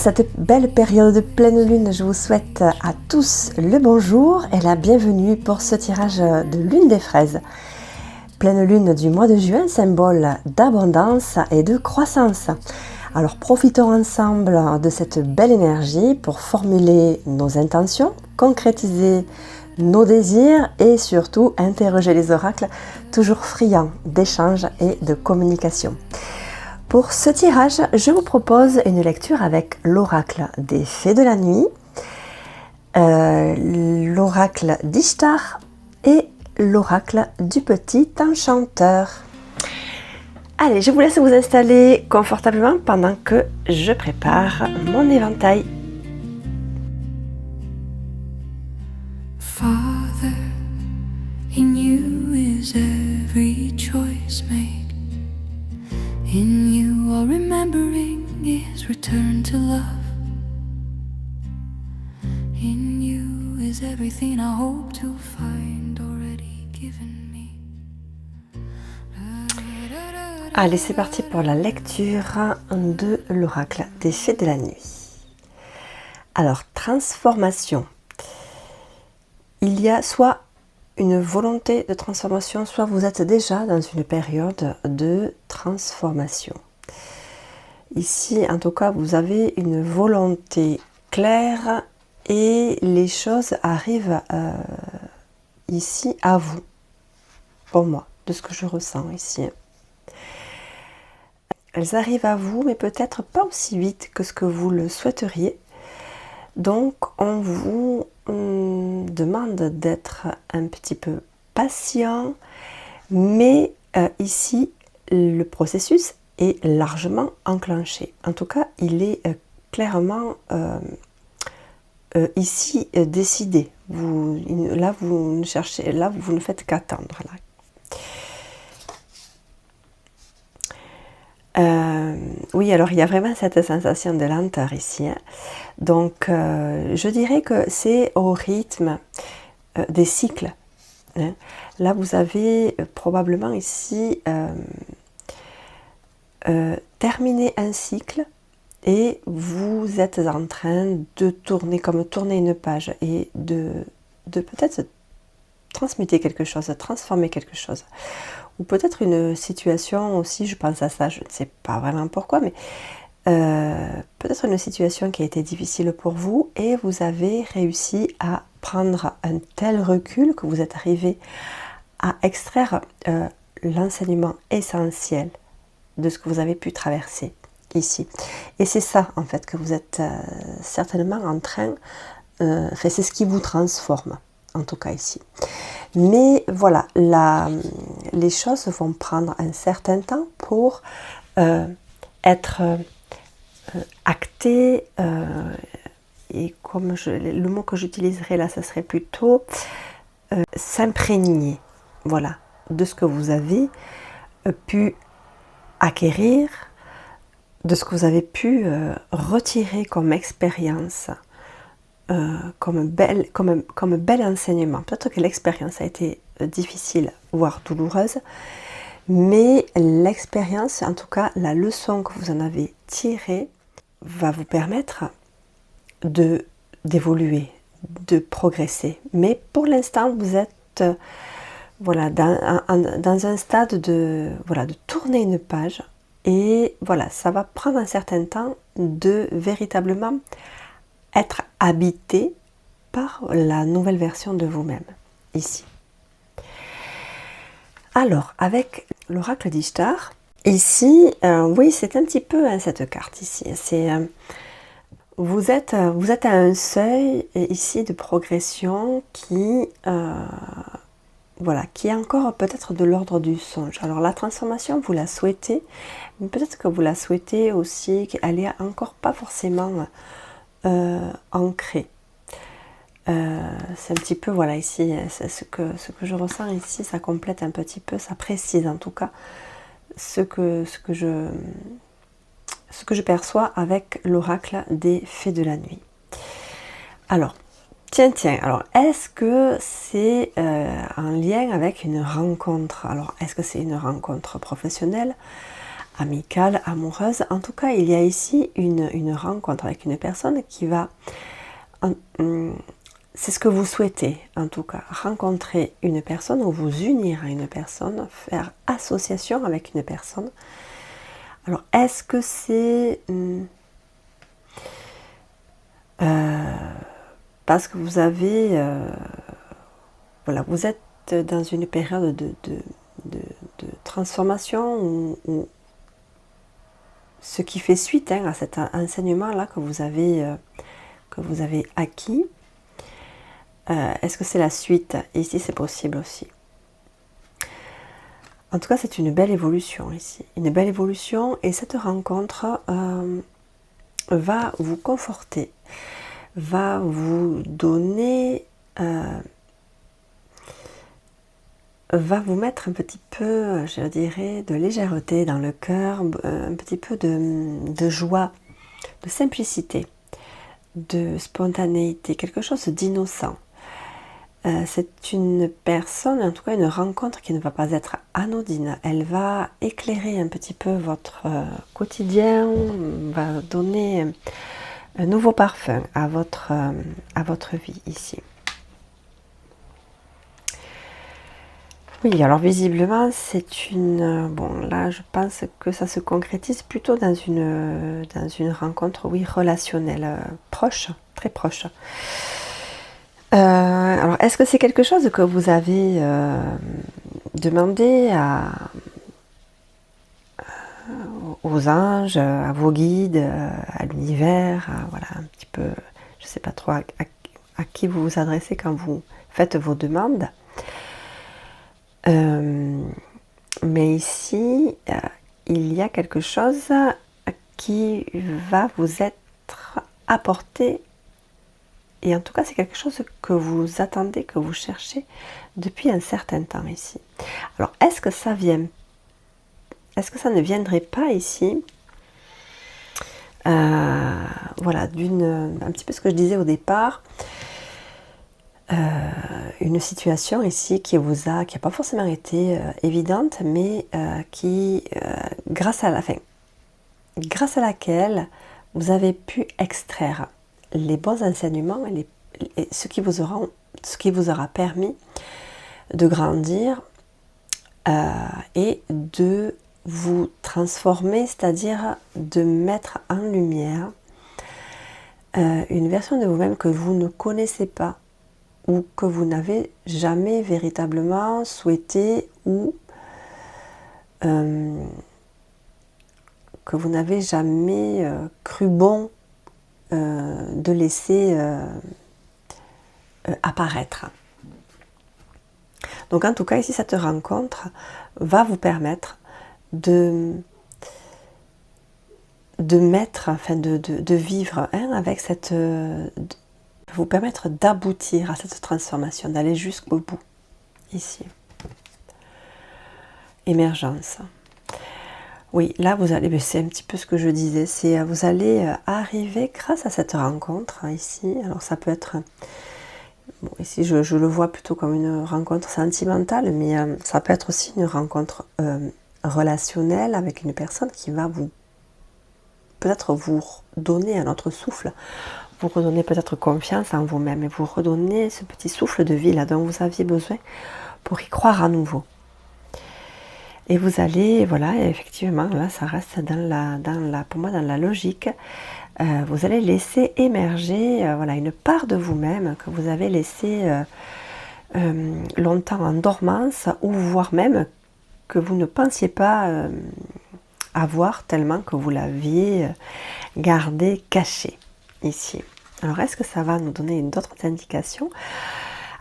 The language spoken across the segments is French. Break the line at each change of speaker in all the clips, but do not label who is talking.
cette belle période de pleine lune, je vous souhaite à tous le bonjour et la bienvenue pour ce tirage de lune des fraises. Pleine lune du mois de juin, symbole d'abondance et de croissance. Alors profitons ensemble de cette belle énergie pour formuler nos intentions, concrétiser nos désirs et surtout interroger les oracles, toujours friands d'échanges et de communication. Pour ce tirage, je vous propose une lecture avec l'oracle des fées de la nuit, l'oracle d'Ishtar et l'oracle du petit enchanteur. Allez, je vous laisse vous installer confortablement pendant que je prépare mon éventail.
Father, in you is every choice made. In you all remembering is return to love. In you is everything I hope to find already given me.
Allez, c'est parti pour la lecture de l'oracle des fées de la nuit. Alors, transformation. Il y a soit une volonté de transformation, soit vous êtes déjà dans une période de transformation. Ici, en tout cas, vous avez une volonté claire et les choses arrivent ici à vous, pour moi, de ce que je ressens ici. Elles arrivent à vous, mais peut-être pas aussi vite que ce que vous le souhaiteriez. Donc, on vous demande d'être un petit peu patient, mais ici, le processus est largement enclenché. En tout cas, il est clairement ici décidé. Là, vous ne cherchez, là, vous ne faites qu'attendre. Oui, alors il y a vraiment cette sensation de lenteur ici. Hein. Donc, je dirais que c'est au rythme des cycles. Hein. Là, vous avez probablement ici terminé un cycle et vous êtes en train de tourner, comme tourner une page et de peut-être transmuter quelque chose, transformer quelque chose. Ou peut-être une situation aussi, je pense à ça, je ne sais pas vraiment pourquoi, mais peut-être une situation qui a été difficile pour vous et vous avez réussi à prendre un tel recul que vous êtes arrivé à extraire l'enseignement essentiel de ce que vous avez pu traverser ici. Et c'est ça en fait que vous êtes certainement en train, c'est ce qui vous transforme, en tout cas ici. Mais voilà, les choses vont prendre un certain temps pour être actées. Et comme le mot que j'utiliserai là, ça serait plutôt s'imprégner, voilà, de ce que vous avez pu acquérir, de ce que vous avez pu retirer comme expérience. Comme bel enseignement. Peut-être que l'expérience a été difficile, voire douloureuse, mais l'expérience, en tout cas la leçon que vous en avez tirée, va vous permettre d'évoluer, de progresser. Mais pour l'instant, vous êtes voilà, dans un stade de tourner une page et voilà, ça va prendre un certain temps de véritablement être habité par la nouvelle version de vous-même, ici. Alors, avec l'oracle d'Ishtar, ici, oui, c'est un petit peu cette carte ici. C'est vous êtes à un seuil ici de progression qui qui est encore peut-être de l'ordre du songe. Alors la transformation, vous la souhaitez, mais peut-être que vous la souhaitez aussi qu'elle est encore pas forcément ancré. C'est un petit peu, voilà, ici, ce que je ressens ici, ça complète un petit peu, ça précise en tout cas ce que je perçois avec l'oracle des fées de la nuit. Alors, tiens, alors est-ce que c'est en lien avec une rencontre? Alors, est-ce que c'est une rencontre professionnelle, amicale, amoureuse. En tout cas, il y a ici une rencontre avec une personne qui va... c'est ce que vous souhaitez, en tout cas. Rencontrer une personne ou vous unir à une personne, faire association avec une personne. Alors, est-ce que c'est... parce que vous avez... voilà, vous êtes dans une période de transformation où ce qui fait suite à cet enseignement-là que vous avez acquis. Est-ce que c'est la suite? Ici, c'est possible aussi. En tout cas, c'est une belle évolution ici. Une belle évolution, et cette rencontre va vous conforter, va vous donner... va vous mettre un petit peu, je dirais, de légèreté dans le cœur, un petit peu de joie, de simplicité, de spontanéité, quelque chose d'innocent. C'est une personne, en tout cas une rencontre qui ne va pas être anodine. Elle va éclairer un petit peu votre quotidien, va donner un nouveau parfum à votre vie ici. Oui, alors visiblement, c'est une... Bon, là, je pense que ça se concrétise plutôt dans une rencontre, oui, relationnelle, proche, très proche. Alors, est-ce que c'est quelque chose que vous avez demandé aux anges, à vos guides, à l'univers, voilà, un petit peu, je ne sais pas trop à qui vous vous adressez quand vous faites vos demandes. Mais ici, il y a quelque chose qui va vous être apporté, et en tout cas c'est quelque chose que vous attendez, que vous cherchez depuis un certain temps ici. Alors est-ce que ça ne viendrait pas ici, voilà, un petit peu ce que je disais au départ, une situation ici qui n'a pas forcément été évidente, mais grâce à laquelle vous avez pu extraire les bons enseignements et ce qui vous aura permis de grandir et de vous transformer, c'est-à-dire de mettre en lumière une version de vous-même que vous ne connaissez pas, ou que vous n'avez jamais véritablement souhaité, ou que vous n'avez jamais cru bon de laisser apparaître. Donc en tout cas, ici, cette rencontre va vous permettre de vivre avec cette... vous permettre d'aboutir à cette transformation, d'aller jusqu'au bout, ici. Émergence. Oui, là, vous allez, c'est un petit peu ce que je disais, c'est vous allez arriver grâce à cette rencontre, ici. Alors, ça peut être... Bon, ici, je le vois plutôt comme une rencontre sentimentale, mais ça peut être aussi une rencontre relationnelle avec une personne qui va peut-être vous donner un autre souffle, vous redonnez peut-être confiance en vous-même et vous redonnez ce petit souffle de vie là dont vous aviez besoin pour y croire à nouveau. Et vous allez, voilà, effectivement, là ça reste pour moi dans la logique, vous allez laisser émerger voilà, une part de vous-même que vous avez laissée longtemps en dormance, ou voire même que vous ne pensiez pas avoir, tellement que vous l'aviez gardé caché ici. Alors, est-ce que ça va nous donner d'autres indications?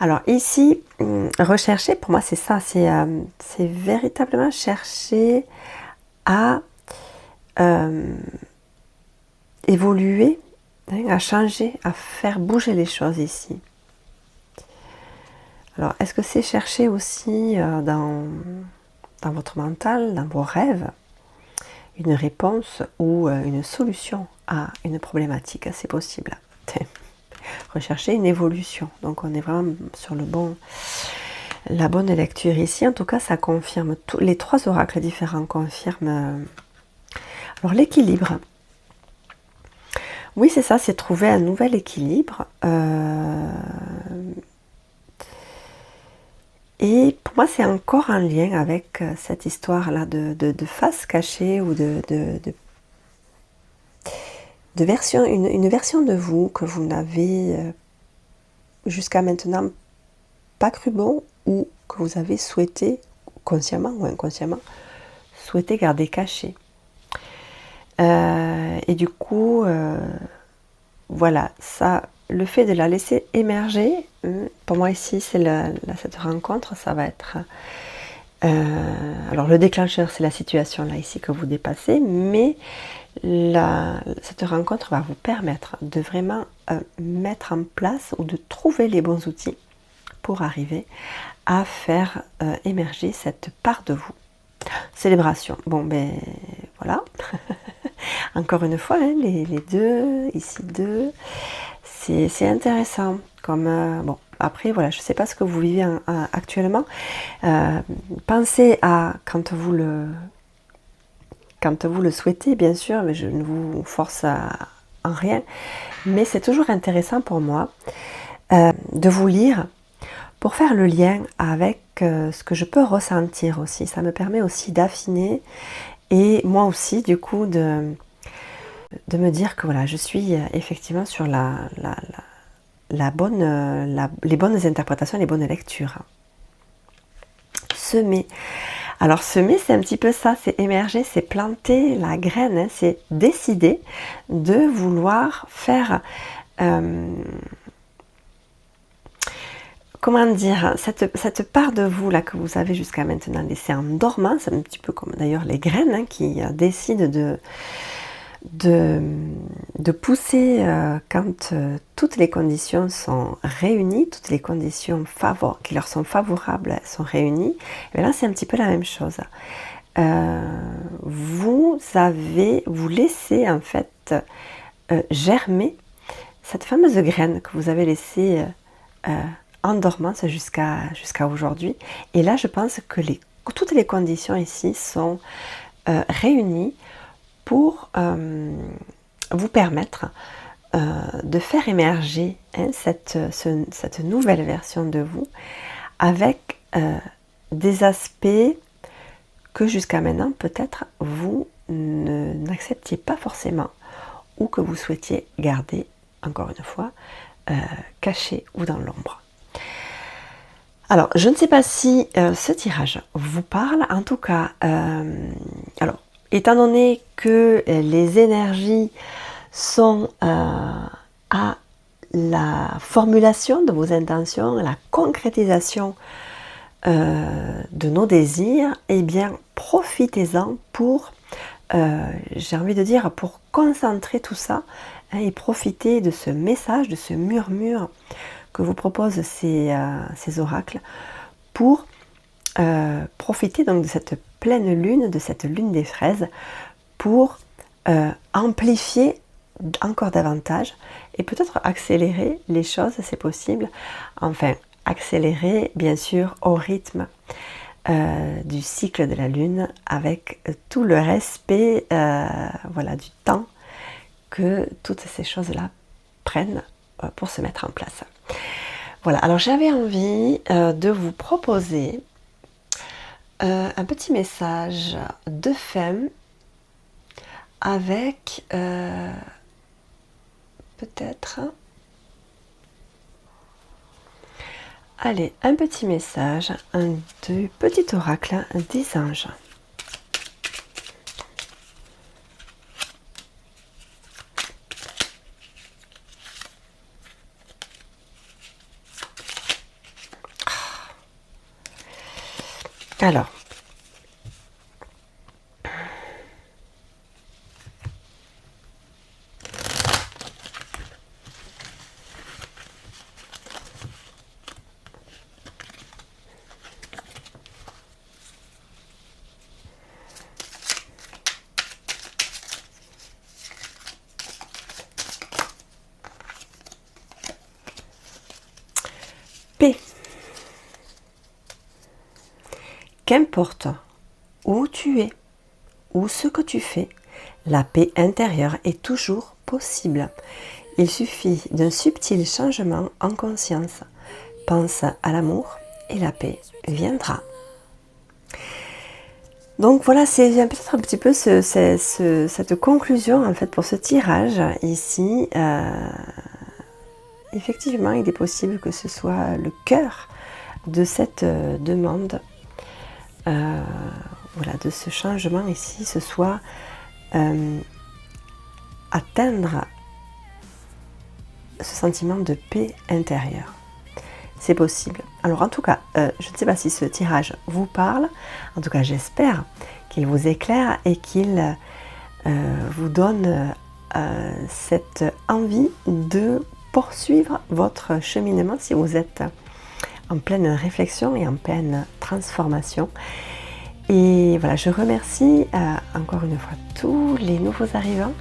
Alors ici, rechercher, pour moi c'est ça, c'est véritablement chercher à évoluer, à changer, à faire bouger les choses ici. Alors, est-ce que c'est chercher aussi dans votre mental, dans vos rêves, une réponse ou une solution à une problématique? C'est possible. Rechercher une évolution. Donc on est vraiment sur la bonne lecture ici. En tout cas, ça confirme, les trois oracles différents confirment Alors l'équilibre. Oui, c'est ça, c'est trouver un nouvel équilibre. Et pour moi, c'est encore un lien avec cette histoire-là de face cachée ou de version, une version de vous que vous n'avez jusqu'à maintenant pas cru bon ou que vous avez souhaité, consciemment ou inconsciemment, souhaité garder cachée. Et du coup, voilà, ça, le fait de la laisser émerger, pour moi ici, c'est cette rencontre, ça va être... alors le déclencheur, c'est la situation là ici que vous dépassez, mais cette rencontre va vous permettre de vraiment mettre en place ou de trouver les bons outils pour arriver à faire émerger cette part de vous. Célébration. Bon, ben voilà. Encore une fois, hein, les deux, ici deux, c'est intéressant. Comme bon, après, voilà, je ne sais pas ce que vous vivez actuellement. Pensez à quand vous le souhaitez, bien sûr, mais je ne vous force en rien. Mais c'est toujours intéressant pour moi de vous lire pour faire le lien avec ce que je peux ressentir aussi. Ça me permet aussi d'affiner et moi aussi, du coup, de me dire que voilà, je suis effectivement sur les bonnes interprétations, les bonnes lectures. Semer. Alors semer, c'est un petit peu ça, c'est émerger, c'est planter la graine, hein, c'est décider de vouloir faire... comment dire, cette part de vous là que vous avez jusqu'à maintenant laissée en dormant, c'est un petit peu comme d'ailleurs les graines hein, qui décident de pousser quand toutes les conditions sont réunies, toutes les conditions qui leur sont favorables sont réunies. Et là, c'est un petit peu la même chose. Vous laissez en fait germer cette fameuse graine que vous avez laissée en dormance jusqu'à aujourd'hui. Et là, je pense que toutes les conditions ici sont réunies pour vous permettre de faire émerger hein, cette nouvelle version de vous avec des aspects que jusqu'à maintenant peut-être vous n'acceptiez pas forcément ou que vous souhaitiez garder, encore une fois, cachés ou dans l'ombre. Alors, je ne sais pas si ce tirage vous parle, en tout cas, alors, étant donné que les énergies sont à la formulation de vos intentions, à la concrétisation de nos désirs, eh bien, profitez-en pour, j'ai envie de dire, pour concentrer tout ça hein, et profiter de ce message, de ce murmure que vous proposent ces oracles pour profiter donc de cette pleine lune, de cette lune des fraises pour amplifier encore davantage et peut-être accélérer les choses, c'est possible. Enfin, accélérer bien sûr au rythme du cycle de la lune avec tout le respect voilà, du temps que toutes ces choses-là prennent pour se mettre en place. Voilà, alors j'avais envie de vous proposer un petit message de femme avec peut-être allez, un petit message du petit oracle des anges. Alors, P. Qu'importe où tu es ou ce que tu fais, La paix intérieure est toujours possible. Il suffit d'un subtil changement en conscience. Pense à l'amour et la paix viendra. Donc voilà, c'est peut-être un petit peu cette conclusion en fait pour ce tirage ici. Effectivement, il est possible que ce soit le cœur de cette demande, voilà, de ce changement ici, ce soit atteindre ce sentiment de paix intérieure. C'est possible. Alors en tout cas, je ne sais pas si ce tirage vous parle, en tout cas j'espère qu'il vous éclaire et qu'il vous donne cette envie de poursuivre votre cheminement si vous êtes en pleine réflexion et en pleine transformation. Et voilà, je remercie encore une fois tous les nouveaux arrivants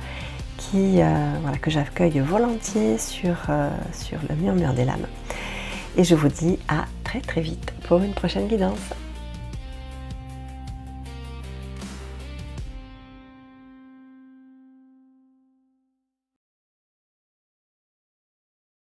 que j'accueille volontiers sur le murmure des lames. Et je vous dis à très très vite pour une prochaine guidance.